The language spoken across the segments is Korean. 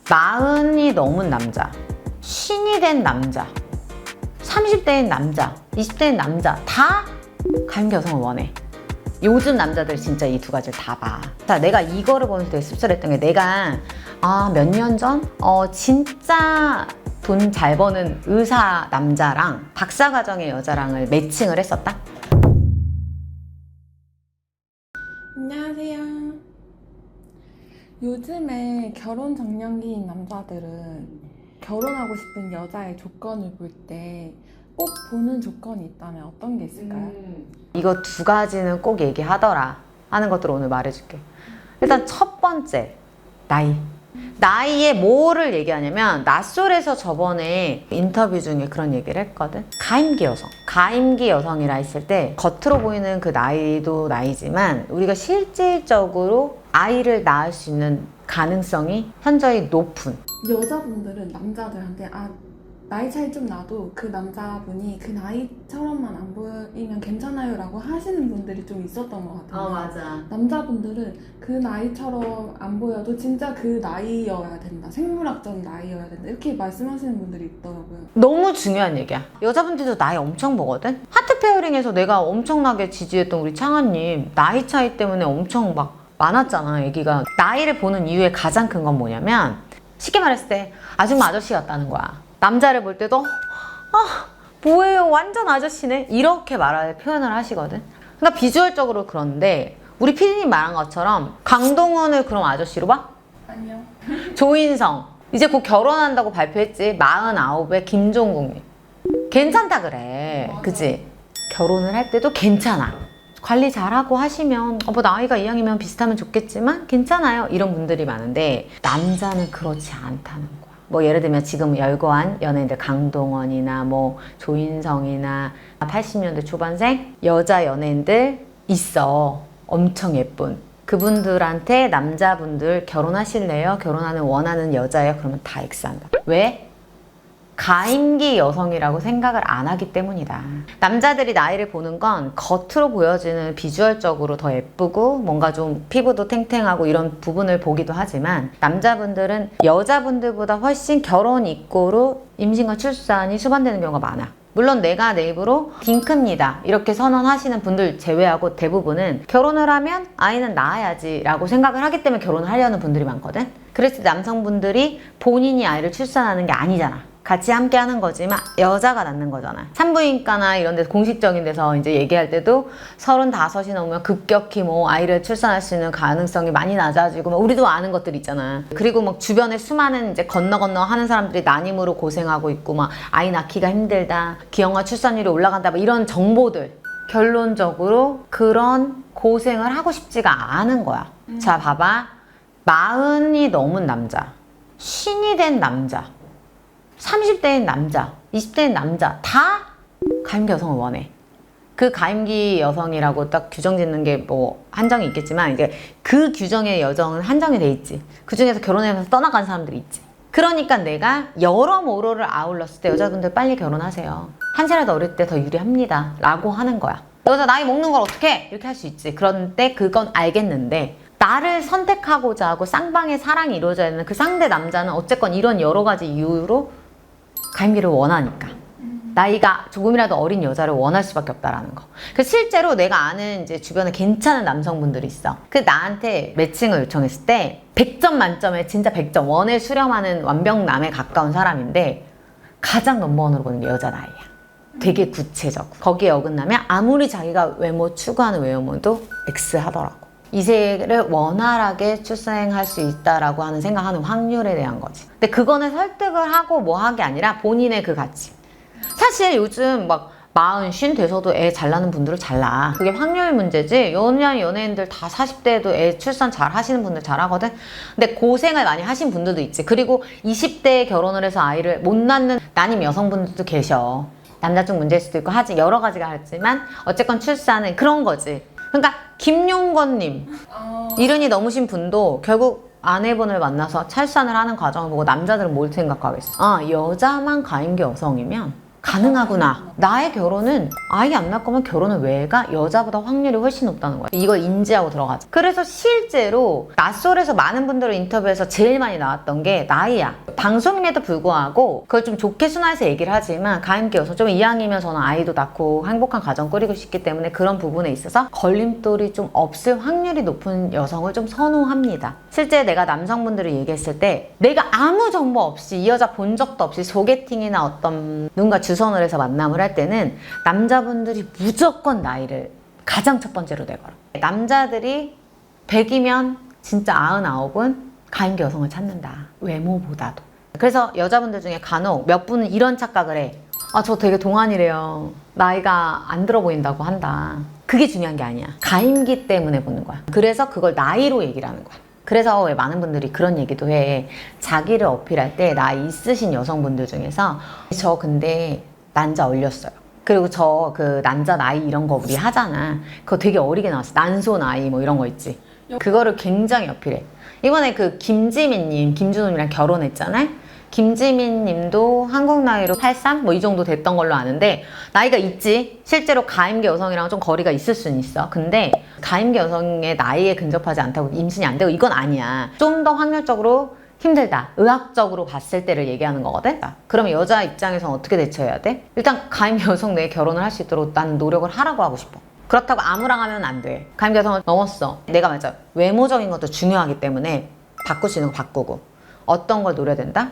40이 넘은 남자, 신이 된 남자, 30대인 남자, 20대인 남자 다 가임기 여성을 원해. 요즘 남자들 진짜 이 두 가지를 다 봐. 자, 내가 이거를 보면서 되게 씁쓸했던 게 내가 몇 년 전 진짜 돈 잘 버는 의사 남자랑 박사과정의 여자랑을 매칭을 했었다. 안녕하세요. 요즘에 결혼 적령기인 남자들은 결혼하고 싶은 여자의 조건을 볼 때 꼭 보는 조건이 있다면 어떤 게 있을까요? 이거 두 가지는 꼭 얘기하더라 하는 것들을 오늘 말해줄게. 일단 첫 번째, 나이에 뭐를 얘기하냐면 낯설에서 저번에 인터뷰 중에 그런 얘기를 했거든. 가임기 여성이라 했을 때 겉으로 보이는 그 나이도 나이지만 우리가 실질적으로 아이를 낳을 수 있는 가능성이 현저히 높은. 여자분들은 남자들한테 나이 차이 좀 나도 그 남자분이 그 나이처럼만 안 보이면 괜찮아요 라고 하시는 분들이 좀 있었던 것 같아요. 맞아. 남자분들은 그 나이처럼 안 보여도 진짜 그 나이여야 된다, 생물학적 나이여야 된다, 이렇게 말씀하시는 분들이 있더라고요. 너무 중요한 얘기야. 여자분들도 나이 엄청 보거든. 하트 페어링에서 내가 엄청나게 지지했던 우리 창아님 나이 차이 때문에 엄청 막 많았잖아. 얘기가. 나이를 보는 이유의 가장 큰 건 뭐냐면 쉽게 말했을 때 아줌마 아저씨 같다는 거야. 남자를 볼 때도 뭐예요, 완전 아저씨네, 이렇게 표현을 하시거든. 그러니까 비주얼적으로. 그런데 우리 피디님 말한 것처럼 강동원을 그럼 아저씨로 봐? 아니요. 조인성 이제 곧 결혼한다고 발표했지. 49에 김종국님 괜찮다 그래. 맞아. 그치? 결혼을 할 때도 괜찮아. 관리 잘하고 하시면 뭐 나이가 이왕이면 비슷하면 좋겠지만 괜찮아요, 이런 분들이 많은데 남자는 그렇지 않다는 거야. 뭐 예를 들면 지금 열거한 연예인들 강동원이나 뭐 조인성이나 80년대 초반생 여자 연예인들 있어. 엄청 예쁜. 그분들한테 남자분들 결혼하실래요? 결혼하는 원하는 여자예요? 그러면 다 X한다. 왜? 가임기 여성이라고 생각을 안 하기 때문이다. 남자들이 나이를 보는 건 겉으로 보여지는 비주얼적으로 더 예쁘고 뭔가 좀 피부도 탱탱하고 이런 부분을 보기도 하지만 남자분들은 여자분들보다 훨씬 결혼 이꼬로 임신과 출산이 수반되는 경우가 많아. 물론 내가 내 입으로 딩크입니다 이렇게 선언하시는 분들 제외하고 대부분은 결혼을 하면 아이는 낳아야지 라고 생각을 하기 때문에 결혼을 하려는 분들이 많거든. 그래서 남성분들이 본인이 아이를 출산하는 게 아니잖아. 같이 함께 하는 거지만 여자가 낳는 거잖아. 산부인과나 이런 데서 공식적인 데서 이제 얘기할 때도 35이 넘으면 급격히 뭐 아이를 출산할 수 있는 가능성이 많이 낮아지고 막 우리도 아는 것들 있잖아. 그리고 막 주변에 수많은 이제 건너 하는 사람들이 난임으로 고생하고 있고 막 아이 낳기가 힘들다, 기형아 출산율이 올라간다, 막 이런 정보들. 결론적으로 그런 고생을 하고 싶지가 않은 거야. 자, 봐봐. 40이 넘은 남자, 신이 된 남자, 30대인 남자, 20대인 남자 다 가임기 여성을 원해. 그 가임기 여성이라고 딱 규정 짓는 게 뭐 한정이 있겠지만 이게 그 규정의 여정은 한정이 돼 있지. 그 중에서 결혼하면서 떠나간 사람들이 있지. 그러니까 내가 여러모로를 아울렀을 때 여자분들 빨리 결혼하세요. 한 살이라도 어릴 때 더 유리합니다 라고 하는 거야. 여자 나이 먹는 걸 어떻게 이렇게 할 수 있지. 그런데 그건 알겠는데 나를 선택하고자 하고 쌍방의 사랑이 이루어져야 되는 그 상대 남자는 어쨌건 이런 여러 가지 이유로 가임기를 원하니까 나이가 조금이라도 어린 여자를 원할 수밖에 없다라는 거. 그래서 실제로 내가 아는 이제 주변에 괜찮은 남성분들이 있어. 그 나한테 매칭을 요청했을 때 100점 만점에 진짜 100점 원을 수렴하는 완벽남에 가까운 사람인데 가장 넘버원으로 보는 게 여자 나이야. 되게 구체적. 거기에 어긋나면 아무리 자기가 외모 추구하는 외모도 X 하더라고. 이세를 원활하게 출생할 수 있다라고 하는 생각하는 확률에 대한 거지. 근데 그거는 설득을 하고 뭐 한 게 아니라 본인의 그 가치. 사실 요즘 막 40, 50 돼서도 애 잘 낳는 분들은 잘 낳아. 그게 확률 문제지. 연예인들 다 40대에도 애 출산 잘 하시는 분들 잘 하거든. 근데 고생을 많이 하신 분들도 있지. 그리고 20대에 결혼을 해서 아이를 못 낳는 난임 여성분들도 계셔. 남자 쪽 문제일 수도 있고 하지. 여러 가지가 있지만 어쨌건 출산은 그런 거지. 그러니까 김용건님 이른이 넘으신 분도 결국 아내분을 만나서 출산을 하는 과정을 보고 남자들은 뭘 생각하겠어? 여자만 가임기 여성이면 가능하구나. 나의 결혼은 아이 안 낳을 거면 결혼을 왜 가? 여자보다 확률이 훨씬 높다는 거야. 이걸 인지하고 들어가자. 그래서 실제로 낯설에서 많은 분들을 인터뷰해서 제일 많이 나왔던 게 나이야. 방송임에도 불구하고 그걸 좀 좋게 순화해서 얘기를 하지만 가임기 여성 좀 이왕이면 저는 아이도 낳고 행복한 가정 꾸리고 싶기 때문에 그런 부분에 있어서 걸림돌이 좀 없을 확률이 높은 여성을 좀 선호합니다. 실제 내가 남성분들을 얘기했을 때 내가 아무 정보 없이 이 여자 본 적도 없이 소개팅이나 어떤 누군가 주선을 해서 만남을 할 때는 남자분들이 무조건 나이를 가장 첫 번째로 내걸어. 남자들이 100이면 진짜 99은 가임기 여성을 찾는다. 외모보다도. 그래서 여자분들 중에 간혹 몇 분은 이런 착각을 해. 아, 저 되게 동안이래요. 나이가 안 들어 보인다고 한다. 그게 중요한 게 아니야. 가임기 때문에 보는 거야. 그래서 그걸 나이로 얘기를 하는 거야. 그래서 왜 많은 분들이 그런 얘기도 해. 자기를 어필할 때 나이 있으신 여성분들 중에서 저 근데 난자 얼렸어요. 그리고 저 그 난자 나이 이런 거 우리 하잖아. 그거 되게 어리게 나왔어. 난소 나이 뭐 이런 거 있지. 그거를 굉장히 어필해. 이번에 그 김지민님, 김준호님이랑 결혼했잖아요. 김지민님도 한국 나이로 83? 뭐 이 정도 됐던 걸로 아는데 나이가 있지. 실제로 가임기 여성이랑 좀 거리가 있을 수는 있어. 근데 가임기 여성의 나이에 근접하지 않다고 임신이 안 되고 이건 아니야. 좀 더 확률적으로 힘들다. 의학적으로 봤을 때를 얘기하는 거거든. 그러면 여자 입장에서는 어떻게 대처해야 돼? 일단 가임기 여성 내에 결혼을 할 수 있도록 난 노력을 하라고 하고 싶어. 그렇다고 아무랑 하면 안 돼. 가임기 여성을 넘었어. 내가 맞아. 외모적인 것도 중요하기 때문에 바꿀 수 있는 거 바꾸고 어떤 걸 노려야 된다?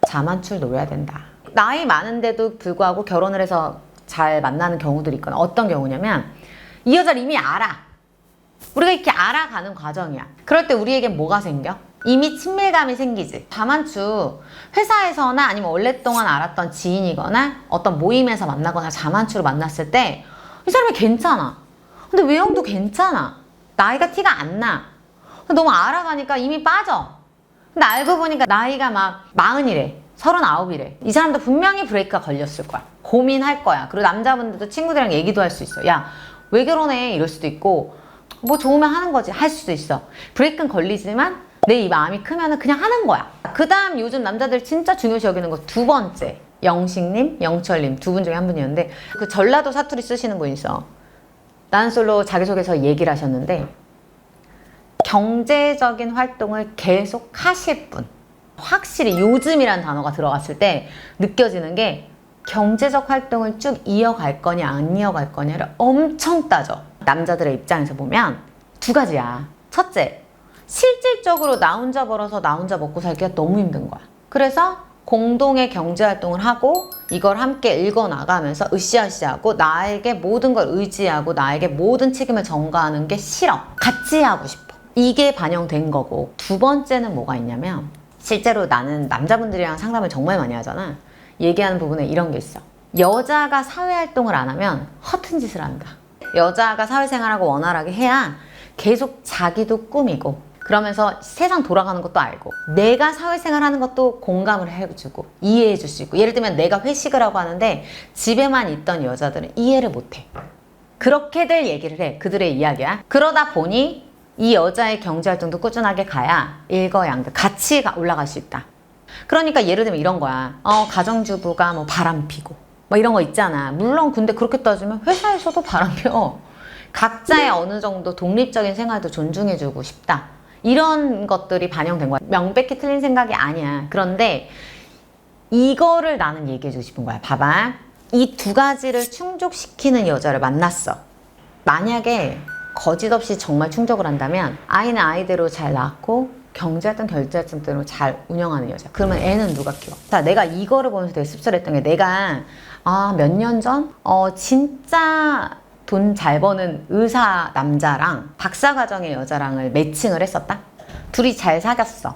자만출 노려야 된다. 나이 많은데도 불구하고 결혼을 해서 잘 만나는 경우들이 있거나 어떤 경우냐면 이 여자를 이미 알아. 우리가 이렇게 알아가는 과정이야. 그럴 때 우리에겐 뭐가 생겨? 이미 친밀감이 생기지. 자만추 회사에서나 아니면 오랫동안 알았던 지인이거나 어떤 모임에서 만나거나 자만추로 만났을 때 이 사람이 괜찮아. 근데 외형도 괜찮아. 나이가 티가 안 나. 너무 알아가니까 이미 빠져. 근데 알고 보니까 나이가 막 40이래. 39이래. 이 사람도 분명히 브레이크가 걸렸을 거야. 고민할 거야. 그리고 남자분들도 친구들이랑 얘기도 할 수 있어. 야, 왜 결혼해? 이럴 수도 있고 뭐 좋으면 하는 거지. 할 수도 있어. 브레이크는 걸리지만 내 이 마음이 크면은 그냥 하는 거야. 그 다음 요즘 남자들 진짜 중요시 여기는 거 두 번째. 영식님, 영철님 두 분 중에 한 분이었는데 그 전라도 사투리 쓰시는 분 있어. 나는 솔로 자기소개서 얘기를 하셨는데 경제적인 활동을 계속 하실 분. 확실히 요즘이란 단어가 들어갔을 때 느껴지는 게 경제적 활동을 쭉 이어갈 거냐 안 이어갈 거냐를 엄청 따져. 남자들의 입장에서 보면 두 가지야. 첫째, 실질적으로 나 혼자 벌어서 나 혼자 먹고 살기가 너무 힘든 거야. 그래서 공동의 경제활동을 하고 이걸 함께 읽어나가면서 으쌰으쌰하고 나에게 모든 걸 의지하고 나에게 모든 책임을 전가하는 게 싫어. 같이 하고 싶어. 이게 반영된 거고. 두 번째는 뭐가 있냐면 실제로 나는 남자분들이랑 상담을 정말 많이 하잖아. 얘기하는 부분에 이런 게 있어. 여자가 사회활동을 안 하면 허튼 짓을 한다. 여자가 사회생활하고 원활하게 해야 계속 자기도 꾸미고 그러면서 세상 돌아가는 것도 알고 내가 사회생활 하는 것도 공감을 해주고 이해해 줄 수 있고 예를 들면 내가 회식을 하고 하는데 집에만 있던 여자들은 이해를 못해. 그렇게들 얘기를 해. 그들의 이야기야. 그러다 보니 이 여자의 경제활동도 꾸준하게 가야 일거양득 같이 올라갈 수 있다. 그러니까 예를 들면 이런 거야. 가정주부가 뭐 바람 피고 뭐 이런 거 있잖아. 물론 근데 그렇게 따지면 회사에서도 바람 펴. 각자의 어느 정도 독립적인 생활도 존중해주고 싶다. 이런 것들이 반영된 거야. 명백히 틀린 생각이 아니야. 그런데 이거를 나는 얘기해주고 싶은 거야. 봐봐. 이 두 가지를 충족시키는 여자를 만났어. 만약에 거짓 없이 정말 충족을 한다면 아이는 아이대로 잘 낳고 경제활동 결제활동대로 잘 운영하는 여자. 그러면 애는 누가 키워? 자, 내가 이거를 보면서 되게 씁쓸했던 게 내가 몇 년 전 진짜 돈 잘 버는 의사 남자랑 박사과정의 여자랑을 매칭을 했었다. 둘이 잘 사귀었어.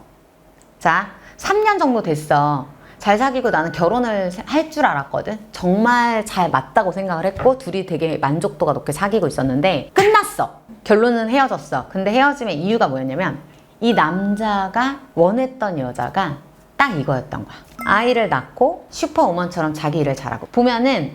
자, 3년 정도 됐어. 잘 사귀고 나는 결혼을 할 줄 알았거든. 정말 잘 맞다고 생각을 했고 둘이 되게 만족도가 높게 사귀고 있었는데 끝났어. 결론은 헤어졌어. 근데 헤어짐의 이유가 뭐였냐면 이 남자가 원했던 여자가 딱 이거였던 거야. 아이를 낳고 슈퍼우먼처럼 자기 일을 잘하고 보면은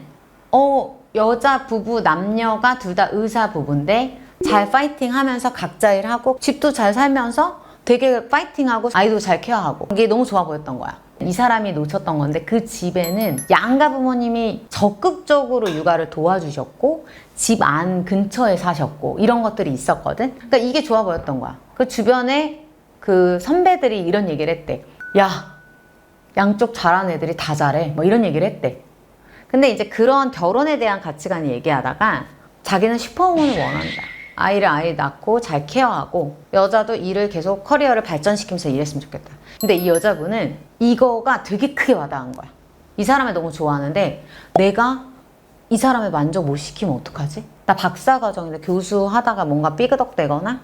여자 부부 남녀가 둘 다 의사 부부인데 잘 파이팅 하면서 각자 일하고 집도 잘 살면서 되게 파이팅하고 아이도 잘 케어하고 이게 너무 좋아 보였던 거야. 이 사람이 놓쳤던 건데 그 집에는 양가 부모님이 적극적으로 육아를 도와주셨고 집 안 근처에 사셨고 이런 것들이 있었거든. 그러니까 이게 좋아 보였던 거야. 그 주변에 그 선배들이 이런 얘기를 했대. 야, 양쪽 잘하는 애들이 다 잘해. 뭐 이런 얘기를 했대. 근데 이제 그런 결혼에 대한 가치관을 얘기하다가 자기는 슈퍼우먼을 원한다. 아이 낳고 잘 케어하고 여자도 일을 계속 커리어를 발전시키면서 일했으면 좋겠다. 근데 이 여자분은 이거가 되게 크게 와닿은 거야. 이 사람을 너무 좋아하는데 내가 이 사람을 만족 못 시키면 어떡하지? 나 박사과정인데 교수하다가 뭔가 삐그덕대거나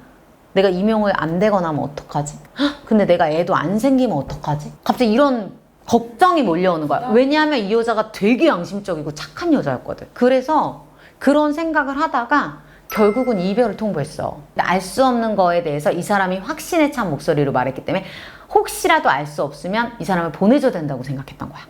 내가 임용을 안 되거나 하면 어떡하지? 헉, 근데 내가 애도 안 생기면 어떡하지? 갑자기 이런 걱정이 몰려오는 거야. 왜냐하면 이 여자가 되게 양심적이고 착한 여자였거든. 그래서 그런 생각을 하다가 결국은 이별을 통보했어. 알 수 없는 거에 대해서 이 사람이 확신에 찬 목소리로 말했기 때문에 혹시라도 알 수 없으면 이 사람을 보내줘야 된다고 생각했던 거야.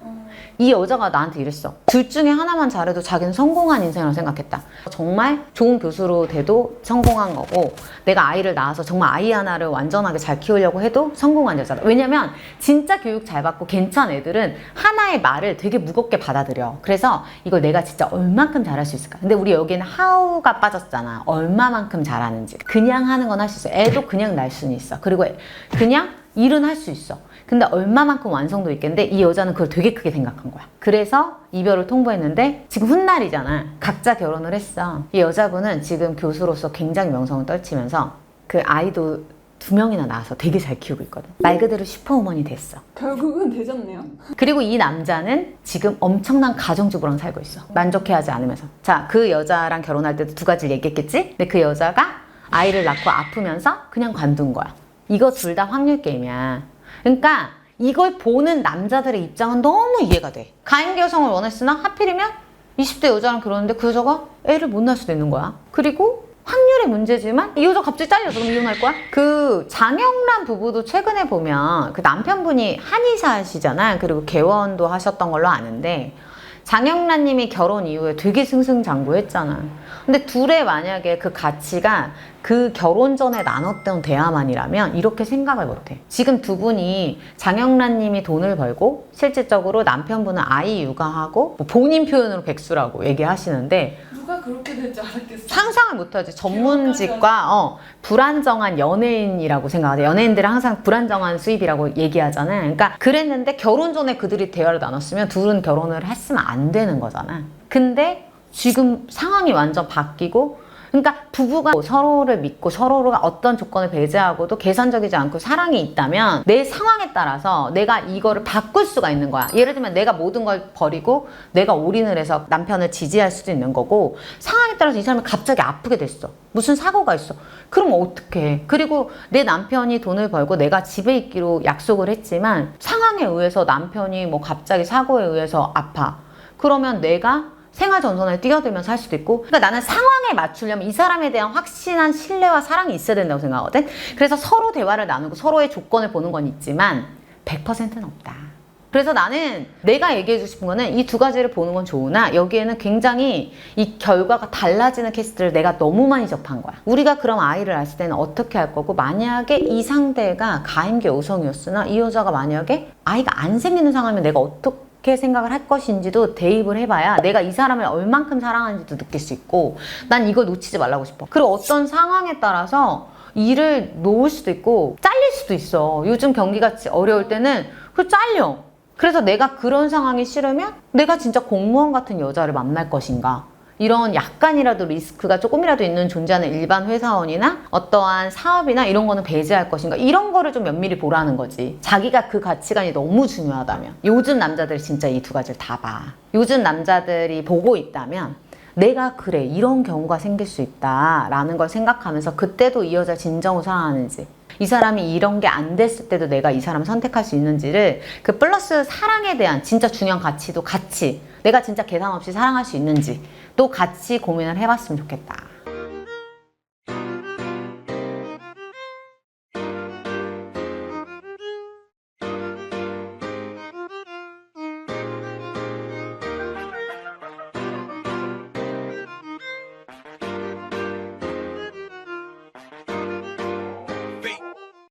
이 여자가 나한테 이랬어. 둘 중에 하나만 잘해도 자기는 성공한 인생이라고 생각했다. 정말 좋은 교수로 돼도 성공한 거고 내가 아이를 낳아서 정말 아이 하나를 완전하게 잘 키우려고 해도 성공한 여자다. 왜냐면 진짜 교육 잘 받고 괜찮은 애들은 하나의 말을 되게 무겁게 받아들여. 그래서 이걸 내가 진짜 얼만큼 잘할 수 있을까? 근데 우리 여기는 how가 빠졌잖아. 얼마만큼 잘하는지. 그냥 하는 건 할 수 있어. 애도 그냥 낳을 수는 있어. 그리고 그냥 일은 할 수 있어. 근데 얼마만큼 완성도 있겠는데 이 여자는 그걸 되게 크게 생각한 거야. 그래서 이별을 통보했는데 지금 훗날이잖아. 각자 결혼을 했어. 이 여자분은 지금 교수로서 굉장히 명성을 떨치면서 그 아이도 2명이나 낳아서 되게 잘 키우고 있거든. 말 그대로 슈퍼우먼이 됐어. 결국은 되셨네요. 그리고 이 남자는 지금 엄청난 가정주부랑 살고 있어. 만족해하지 않으면서. 자, 그 여자랑 결혼할 때도 2가지를 얘기했겠지? 근데 그 여자가 아이를 낳고 아프면서 그냥 관둔 거야. 이거 둘 다 확률 게임이야. 그러니까 이걸 보는 남자들의 입장은 너무 이해가 돼. 가임기 여성을 원했으나 하필이면 20대 여자랑 결혼했는데 그 여자가 애를 못 낳을 수도 있는 거야. 그리고 확률의 문제지만 이 여자 갑자기 잘려서 그럼 이혼할 거야? 그 장영란 부부도 최근에 보면 그 남편분이 한의사시잖아. 그리고 개원도 하셨던 걸로 아는데 장영란 님이 결혼 이후에 되게 승승장구했잖아. 근데 둘의 만약에 그 가치가 그 결혼 전에 나눴던 대화만이라면 이렇게 생각을 못해. 지금 두 분이 장영란 님이 돈을 벌고 실질적으로 남편분은 아이 육아하고 뭐 본인 표현으로 백수라고 얘기하시는데 누가 그렇게 될 줄 알았겠어. 상상을 못하지. 전문직과 불안정한 연예인이라고 생각하죠. 연예인들은 항상 불안정한 수입이라고 얘기하잖아요. 그러니까 그랬는데 결혼 전에 그들이 대화를 나눴으면 둘은 결혼을 했으면 안 되는 거잖아. 근데 지금 상황이 완전 바뀌고 그러니까 부부가 서로를 믿고 서로가 어떤 조건을 배제하고도 계산적이지 않고 사랑이 있다면 내 상황에 따라서 내가 이거를 바꿀 수가 있는 거야. 예를 들면 내가 모든 걸 버리고 내가 올인을 해서 남편을 지지할 수도 있는 거고 상황에 따라서 이 사람이 갑자기 아프게 됐어. 무슨 사고가 있어. 그럼 어떡해. 그리고 내 남편이 돈을 벌고 내가 집에 있기로 약속을 했지만 상황에 의해서 남편이 뭐 갑자기 사고에 의해서 아파. 그러면 내가 생활 전선에 뛰어들면서 할 수도 있고 그러니까 나는 상황에 맞추려면 이 사람에 대한 확신한 신뢰와 사랑이 있어야 된다고 생각하거든. 그래서 서로 대화를 나누고 서로의 조건을 보는 건 있지만 100%는 없다. 그래서 나는 내가 얘기해주고 싶은 거는 이 2가지를 보는 건 좋으나 여기에는 굉장히 이 결과가 달라지는 케이스들을 내가 너무 많이 접한 거야. 우리가 그럼 아이를 낳았을 때는 어떻게 할 거고 만약에 이 상대가 가임기 여성이었으나 이 여자가 만약에 아이가 안 생기는 상황이면 내가 어떻게 생각을 할 것인지도 대입을 해봐야 내가 이 사람을 얼만큼 사랑하는지도 느낄 수 있고 난 이걸 놓치지 말라고 싶어. 그리고 어떤 상황에 따라서 일을 놓을 수도 있고 잘릴 수도 있어. 요즘 경기같이 어려울 때는 그 잘려. 그래서 내가 그런 상황이 싫으면 내가 진짜 공무원 같은 여자를 만날 것인가 이런 약간이라도 리스크가 조금이라도 있는 존재하는 일반 회사원이나 어떠한 사업이나 이런 거는 배제할 것인가 이런 거를 좀 면밀히 보라는 거지. 자기가 그 가치관이 너무 중요하다면. 요즘 남자들이 진짜 이 2가지를 다 봐. 요즘 남자들이 보고 있다면 내가 그래 이런 경우가 생길 수 있다 라는 걸 생각하면서 그때도 이 여자를 진정으로 사랑하는지 이 사람이 이런 게 안 됐을 때도 내가 이 사람을 선택할 수 있는지를 그 플러스 사랑에 대한 진짜 중요한 가치도 같이 내가 진짜 계산 없이 사랑할 수 있는지 또 같이 고민을 해봤으면 좋겠다.